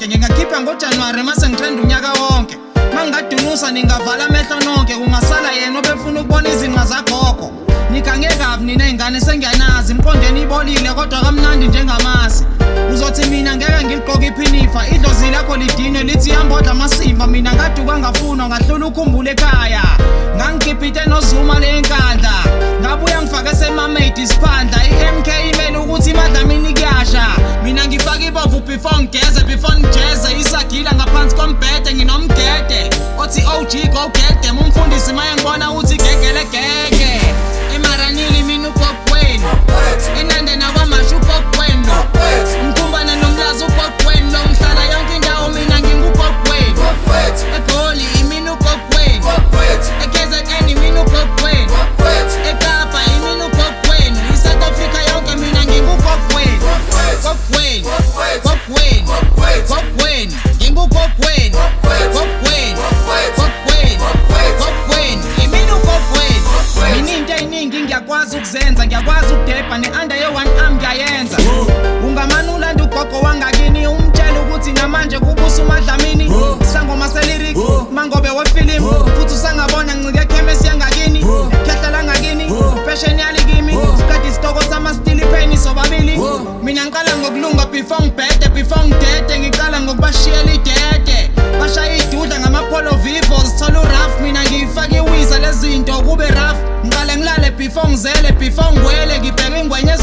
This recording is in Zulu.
wonke. Ngingakhipha ngoJanuwari mase ngithanda unyaka wonke. Mangingadunusa ningavala amehlo nonke, kungasala yena obefuna ukubona izinqa zagogo. Nigange kabi nina ingane sengiyanazi, imqondeni ibolile kodwa kamnandi njengamasi. Uzothi mina ngeke ngiligqoke iphinifa, idlozi lakho lidine lithi yambodla amasimba. Mina ngaduka ngafuna ngahlula ukhumbula ekhaya, ngangigibhite nozuma lenkandla, ngabuya ngifake semamade isiphandla. I-MK imele ukuthi imadlamini kuyasha, mina ngifake ibovu before ngigeze, before ngijeze. Isagila ngaphansi kombhede nginomgede othi OG go get them. Umfundisi maye ngibona uthi gegele gege. Emaranili mina ugokwenu, enande nakwamasha ugokwenu, ngikhumbana nomlazi ugokwenu, ngihlala yonke indawo mina ngingugokwenu. eGoli imina ugokwenu, eKZN imina ugokwenu, eKapa imina ugokwenu, iSouth Africa yonke mina ngingugokwenu. Gokwenu, gokwenu, gokwenu, ngingugokwenu, gokwenu, gokwenu, gokwenu, imina ugokwenu. Mina into eyiningi ngiyakwazi ukuzenza, ngiyakwazi ukudebha ne-under ye-one arm ngiyayenza. Ungamane ulanda ugogo wangakini, umtshela ukuthi namanje kubusa uMadlamini. Sangoma se-lyric, mangobe wefilimu, futhi usangabona ncike ekhemesi yangakini. Khehla langakini, fashion yalikimi, sikhathi isitoko sama-steel penny sobabili. Mina ngiqala ngokulunga before ngibhede, before ngidede ngiqala ngokubashiyela idede. Bashaya idudla ngama-Polo Vivos, thola uraf mina ngiyifake iwiza lezinto kube raf. Ngiqale ngilale before ngizele, before ngiwele ngibheke ingwenye